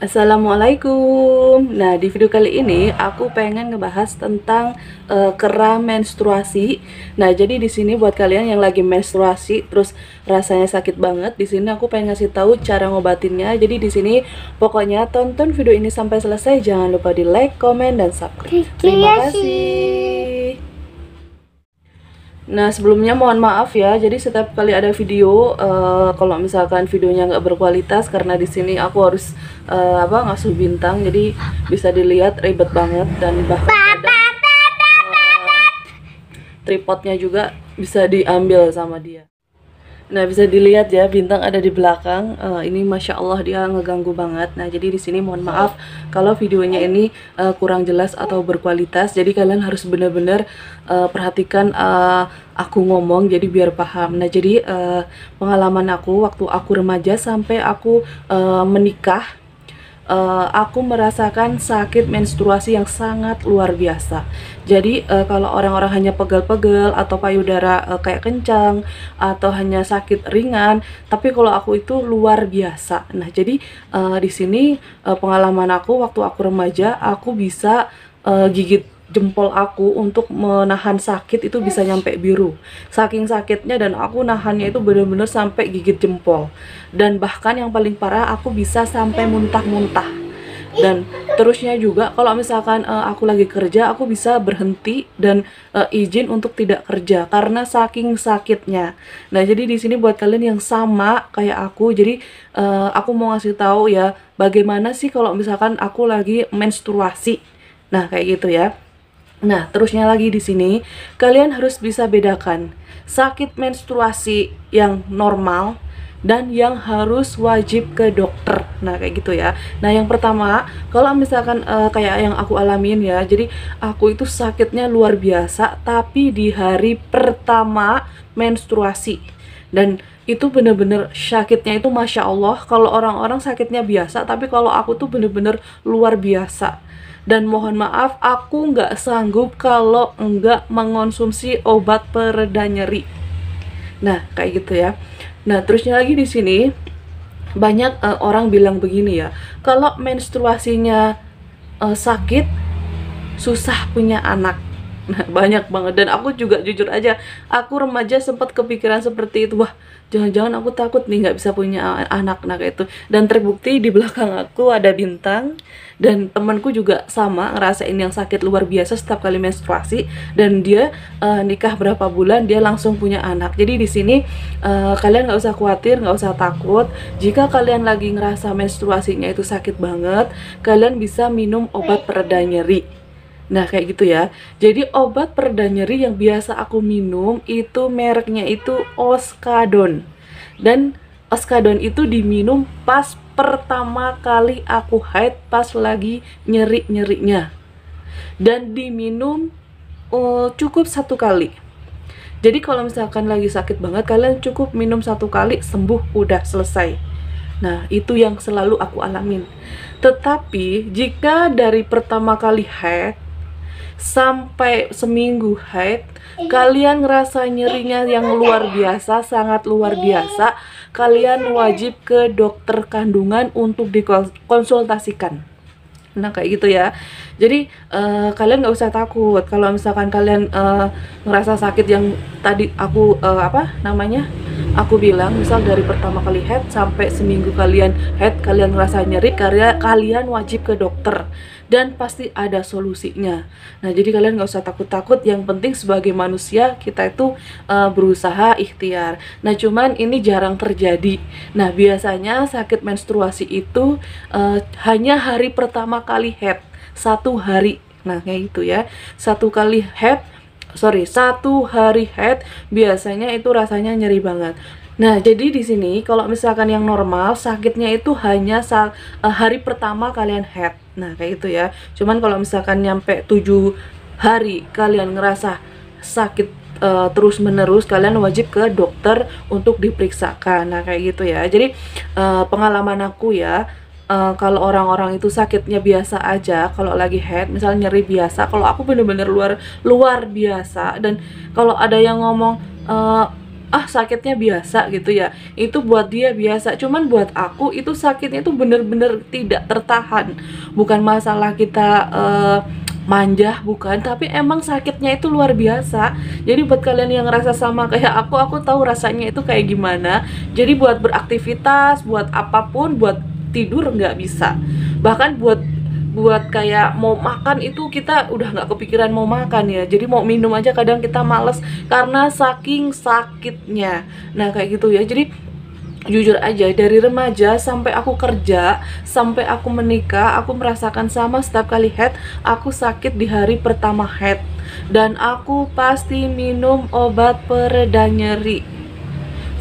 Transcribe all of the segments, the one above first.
Assalamualaikum. Nah, di video kali ini aku pengen ngebahas tentang kera menstruasi. Nah, jadi di sini buat kalian yang lagi menstruasi terus rasanya sakit banget, di sini aku pengen ngasih tahu cara ngobatinnya. Jadi di sini pokoknya tonton video ini sampai selesai, jangan lupa di like, comment, dan subscribe. Terima kasih. Nah, sebelumnya mohon maaf ya. Jadi setiap kali ada video, kalau misalkan videonya nggak berkualitas karena di sini aku harus ngasuh bintang, jadi bisa dilihat ribet banget dan bahkan kadang tripodnya juga bisa diambil sama dia. Nah, bisa dilihat ya, bintang ada di belakang. Ini masya Allah dia ngeganggu banget. Nah, jadi di sini mohon maaf kalau videonya ini kurang jelas atau berkualitas. Jadi kalian harus benar-benar perhatikan aku ngomong, jadi biar paham. Nah, jadi pengalaman aku waktu aku remaja sampai aku menikah, aku merasakan sakit menstruasi yang sangat luar biasa. Jadi kalau orang-orang hanya pegel-pegel atau payudara kayak kencang atau hanya sakit ringan, tapi kalau aku itu luar biasa. Nah, jadi di sini pengalaman aku waktu aku remaja, aku bisa gigit jempol aku untuk menahan sakit itu bisa nyampe biru, saking sakitnya, dan aku nahannya itu bener-bener sampai gigit jempol. Dan bahkan yang paling parah, aku bisa sampai muntah-muntah. Dan terusnya juga kalau misalkan aku lagi kerja, aku bisa berhenti dan izin untuk tidak kerja karena saking sakitnya. Nah, jadi di sini buat kalian yang sama kayak aku, jadi aku mau ngasih tahu ya bagaimana sih kalau misalkan aku lagi menstruasi. Nah, kayak gitu ya. Nah, terusnya lagi di sini, kalian harus bisa bedakan sakit menstruasi yang normal dan yang harus wajib ke dokter. Nah, kayak gitu ya. Nah, yang pertama, kalau misalkan kayak yang aku alamin ya, jadi aku itu sakitnya luar biasa, tapi di hari pertama menstruasi. Dan itu bener-bener sakitnya itu Masya Allah. Kalau orang-orang sakitnya biasa, tapi kalau aku tuh bener-bener luar biasa. Dan mohon maaf, aku nggak sanggup kalau nggak mengonsumsi obat pereda nyeri. Nah, kayak gitu ya. Nah, terusnya lagi di sini banyak orang bilang begini ya, kalau menstruasinya sakit, susah punya anak. Nah, banyak banget, dan aku juga jujur aja, aku remaja sempat kepikiran seperti itu. Wah, jangan-jangan aku takut nih nggak bisa punya anak. Nah, kayak itu. Dan terbukti di belakang aku ada bintang, dan temanku juga sama ngerasain yang sakit luar biasa setiap kali menstruasi, dan dia nikah berapa bulan dia langsung punya anak. Jadi di sini kalian nggak usah khawatir, nggak usah takut. Jika kalian lagi ngerasa menstruasinya itu sakit banget, kalian bisa minum obat pereda nyeri. Nah, kayak gitu ya. Jadi obat pereda nyeri yang biasa aku minum itu mereknya itu Oskadon. Dan Oskadon itu diminum pas pertama kali aku haid, pas lagi nyeri-nyerinya. Dan diminum cukup 1 kali. Jadi kalau misalkan lagi sakit banget, kalian cukup minum 1 kali, sembuh, udah selesai. Nah, itu yang selalu aku alamin. Tetapi jika dari pertama kali haid sampai seminggu haid, kalian ngerasa nyerinya yang luar biasa, sangat luar biasa, kalian wajib ke dokter kandungan untuk dikonsultasikan. Nah, kayak gitu ya. Jadi kalian nggak usah takut kalau misalkan kalian ngerasa sakit yang tadi aku aku bilang, misal dari pertama kali head sampai seminggu kalian head, kalian ngerasa nyeri, kalian wajib ke dokter dan pasti ada solusinya. Nah, jadi kalian nggak usah takut-takut, yang penting sebagai manusia kita itu berusaha ikhtiar. Nah, cuman ini jarang terjadi. Nah, biasanya sakit menstruasi itu hanya hari pertama kali head, 1 hari. Nah, kayak gitu ya. 1 hari head biasanya itu rasanya nyeri banget. Nah, jadi di sini kalau misalkan yang normal sakitnya itu hanya hari pertama kalian head. Nah, kayak gitu ya. Cuman kalau misalkan nyampe 7 hari kalian ngerasa sakit terus menerus, kalian wajib ke dokter untuk diperiksakan. Nah, kayak gitu ya. Jadi pengalaman aku ya, kalau orang-orang itu sakitnya biasa aja, kalau lagi head, misalnya nyeri biasa, kalau aku bener-bener luar biasa. Dan kalau ada yang ngomong ah sakitnya biasa gitu ya, itu buat dia biasa. Cuman buat aku itu sakitnya itu bener-bener tidak tertahan. Bukan masalah kita manja, bukan, tapi emang sakitnya itu luar biasa. Jadi buat kalian yang ngerasa sama kayak aku tahu rasanya itu kayak gimana. Jadi buat beraktivitas, buat apapun, buat tidur nggak bisa. Bahkan buat kayak mau makan itu kita udah nggak kepikiran mau makan ya. Jadi mau minum aja kadang kita males karena saking sakitnya. Nah kayak gitu ya. Jadi jujur aja, dari remaja sampai aku kerja, sampai aku menikah, aku merasakan sama. Setiap kali head, aku sakit di hari pertama head, dan aku pasti minum obat pereda nyeri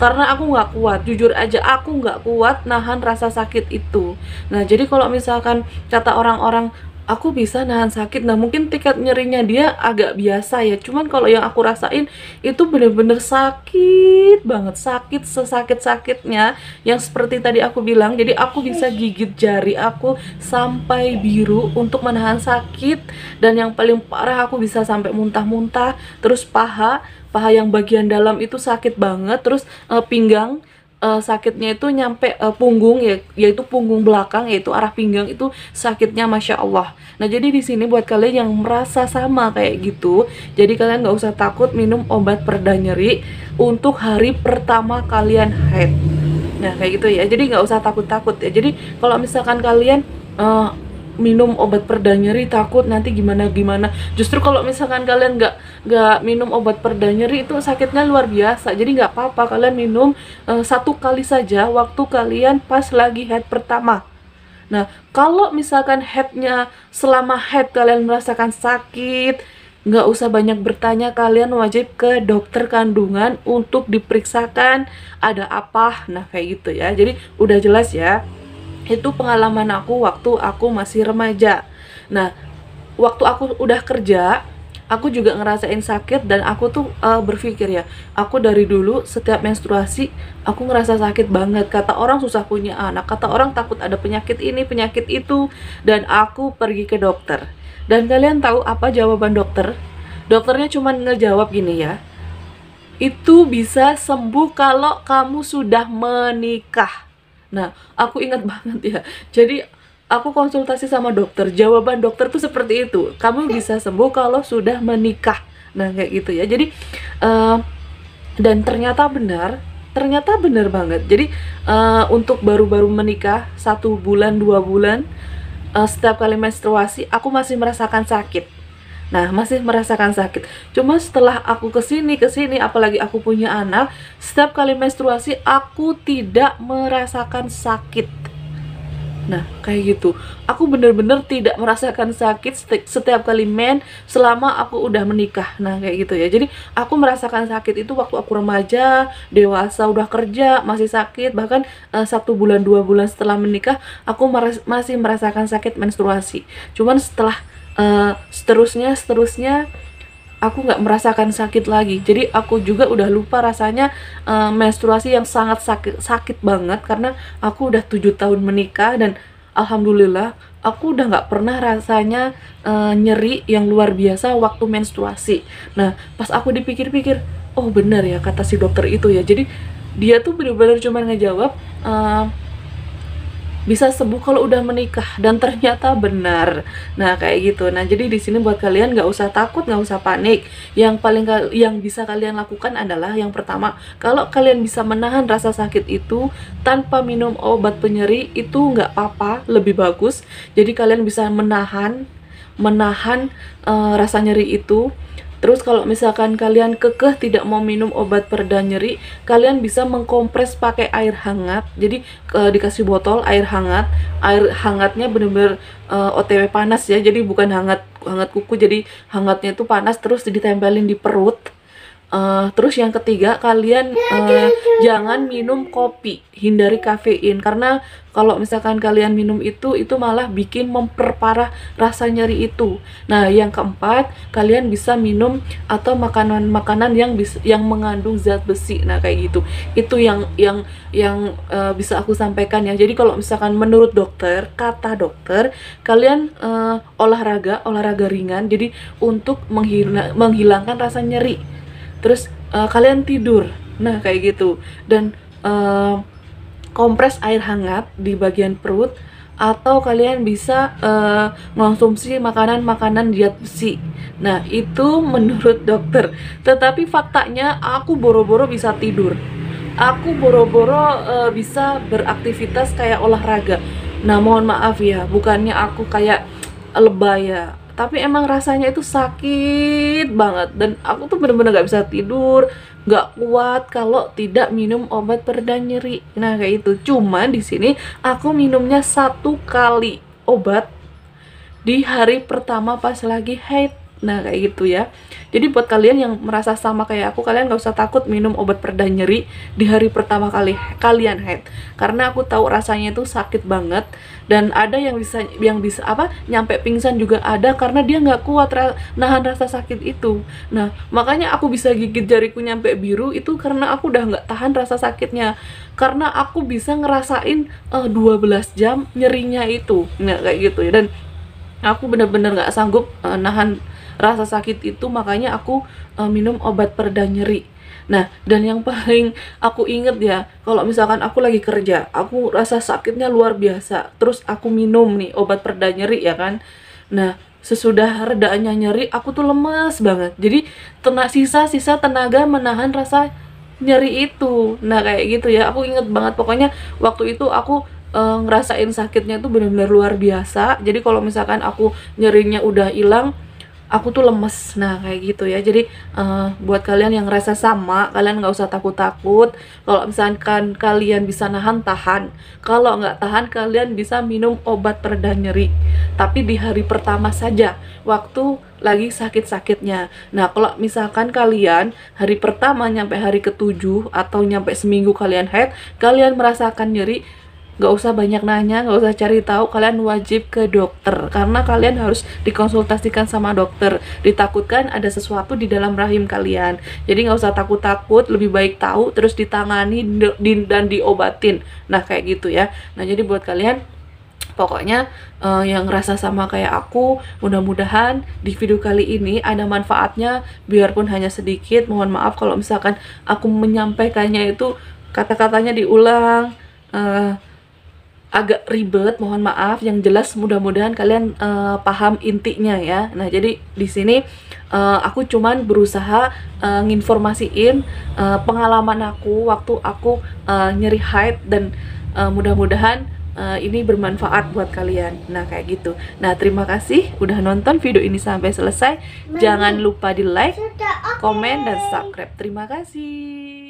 karena aku nggak kuat. Jujur aja, aku nggak kuat nahan rasa sakit itu. Nah jadi kalau misalkan kata orang-orang aku bisa nahan sakit, nah mungkin tingkat nyerinya dia agak biasa ya. Cuman kalau yang aku rasain itu bener-bener sakit banget, sakit sesakit-sakitnya yang seperti tadi aku bilang. Jadi aku bisa gigit jari aku sampai biru untuk menahan sakit, dan yang paling parah aku bisa sampai muntah-muntah. Terus paha yang bagian dalam itu sakit banget. Terus pinggang, sakitnya itu nyampe punggung ya, yaitu punggung belakang, yaitu arah pinggang itu sakitnya Masya Allah. Nah jadi di sini buat kalian yang merasa sama kayak gitu, jadi kalian nggak usah takut minum obat pereda nyeri untuk hari pertama kalian haid. Nah kayak gitu ya, jadi nggak usah takut-takut ya. Jadi kalau misalkan kalian minum obat pereda nyeri takut nanti gimana, justru kalau misalkan kalian nggak minum obat pereda nyeri itu sakitnya luar biasa. Jadi nggak apa-apa kalian minum 1 kali saja waktu kalian pas lagi head pertama. Nah kalau misalkan headnya, selama head kalian merasakan sakit, nggak usah banyak bertanya, kalian wajib ke dokter kandungan untuk diperiksakan ada apa. Nah kayak gitu ya, jadi udah jelas ya. Itu pengalaman aku waktu aku masih remaja. Nah waktu aku udah kerja, aku juga ngerasain sakit, dan aku tuh berpikir ya, aku dari dulu setiap menstruasi aku ngerasa sakit banget. Kata orang susah punya anak, kata orang takut ada penyakit ini penyakit itu, dan aku pergi ke dokter. Dan kalian tahu apa jawaban dokter? Dokternya cuma ngejawab gini ya, itu bisa sembuh kalau kamu sudah menikah. Nah aku ingat banget ya, jadi aku konsultasi sama dokter, jawaban dokter tuh seperti itu, kamu bisa sembuh kalau sudah menikah. Nah kayak gitu ya. Jadi dan ternyata benar banget. Jadi untuk baru-baru menikah 1 bulan 2 bulan, setiap kali menstruasi aku masih merasakan sakit. Nah masih merasakan sakit. Cuma setelah aku kesini apalagi aku punya anak, setiap kali menstruasi aku tidak merasakan sakit. Nah kayak gitu, aku bener-bener tidak merasakan sakit setiap kali men selama aku udah menikah. Nah kayak gitu ya. Jadi aku merasakan sakit itu waktu aku remaja, dewasa, udah kerja masih sakit. Bahkan 1 bulan 2 bulan setelah menikah aku masih merasakan sakit menstruasi. Cuman setelah seterusnya aku nggak merasakan sakit lagi. Jadi aku juga udah lupa rasanya menstruasi yang sangat sakit banget, karena aku udah 7 tahun menikah, dan alhamdulillah aku udah nggak pernah rasanya nyeri yang luar biasa waktu menstruasi. Nah pas aku dipikir-pikir, oh benar ya kata si dokter itu ya. Jadi dia tuh bener-bener cuma ngejawab bisa sembuh kalau udah menikah, dan ternyata benar. Nah kayak gitu. Nah jadi di sini buat kalian nggak usah takut, nggak usah panik. Yang bisa kalian lakukan adalah yang pertama, kalau kalian bisa menahan rasa sakit itu tanpa minum obat penyeri itu nggak apa-apa, lebih bagus. Jadi kalian bisa menahan rasa nyeri itu. Terus kalau misalkan kalian kekeh tidak mau minum obat pereda nyeri, kalian bisa mengkompres pakai air hangat. Jadi dikasih botol air hangatnya bener-bener OTW panas ya. Jadi bukan hangat kuku, jadi hangatnya itu panas terus ditempelin di perut. Terus yang ketiga, kalian jangan minum kopi, hindari kafein, karena kalau misalkan kalian minum itu malah bikin memperparah rasa nyeri itu. Nah yang keempat, kalian bisa minum atau makanan-makanan yang mengandung zat besi. Nah kayak gitu, itu yang bisa aku sampaikan ya. Jadi kalau misalkan menurut dokter, kata dokter, kalian olahraga ringan, jadi untuk menghilangkan rasa nyeri. Terus kalian tidur. Nah kayak gitu. Dan kompres air hangat di bagian perut, atau kalian bisa mengonsumsi makanan-makanan diet besi. Nah itu menurut dokter. Tetapi faktanya aku boro-boro bisa tidur, aku boro-boro bisa beraktivitas kayak olahraga. Nah mohon maaf ya, bukannya aku kayak lebay ya, tapi emang rasanya itu sakit banget, dan aku tuh bener-bener gak bisa tidur, gak kuat kalau tidak minum obat pereda nyeri. Nah kayak itu. Cuman di sini aku minumnya 1 kali obat di hari pertama pas lagi haid. Nah kayak gitu ya. Jadi buat kalian yang merasa sama kayak aku, kalian gak usah takut minum obat pereda nyeri di hari pertama kali kalian haid, karena aku tahu rasanya itu sakit banget. Dan ada yang bisa apa, nyampe pingsan juga ada, karena dia nggak kuat nahan rasa sakit itu. Nah makanya aku bisa gigit jariku nyampe biru itu karena aku udah nggak tahan rasa sakitnya, karena aku bisa ngerasain 12 jam nyerinya itu. Nah kayak gitu ya. Dan aku bener-bener nggak sanggup nahan rasa sakit itu, makanya aku minum obat pereda nyeri. Nah dan yang paling aku inget ya, kalau misalkan aku lagi kerja, aku rasa sakitnya luar biasa, terus aku minum nih obat pereda nyeri ya kan. Nah sesudah redaannya nyeri, aku tuh lemes banget, jadi sisa tenaga menahan rasa nyeri itu. Nah kayak gitu ya, aku inget banget pokoknya waktu itu aku ngerasain sakitnya itu benar-benar luar biasa. Jadi kalau misalkan aku nyerinya udah hilang, aku tuh lemes. Nah kayak gitu ya. Jadi buat kalian yang ngerasa sama, kalian nggak usah takut-takut. Kalau misalkan kalian bisa nahan, tahan. Kalau nggak tahan, kalian bisa minum obat pereda nyeri, tapi di hari pertama saja, waktu lagi sakit-sakitnya. Nah kalau misalkan kalian hari pertama nyampe hari ke-7 atau nyampe seminggu kalian haid, kalian merasakan nyeri, gak usah banyak nanya, gak usah cari tahu, kalian wajib ke dokter, karena kalian harus dikonsultasikan sama dokter. Ditakutkan ada sesuatu di dalam rahim kalian, jadi gak usah takut-takut, lebih baik tahu terus ditangani dan diobatin. Nah kayak gitu ya. Nah jadi buat kalian pokoknya yang ngerasa sama kayak aku, mudah-mudahan di video kali ini ada manfaatnya, biarpun hanya sedikit. Mohon maaf kalau misalkan aku menyampaikannya itu kata-katanya diulang agak ribet, mohon maaf. Yang jelas mudah-mudahan kalian paham intinya ya. Nah jadi di sini aku cuman berusaha nginformasiin pengalaman aku waktu aku nyeri haid, dan mudah-mudahan ini bermanfaat buat kalian. Nah kayak gitu. Nah terima kasih udah nonton video ini sampai selesai. Jangan lupa di like, komen, dan subscribe. Terima kasih.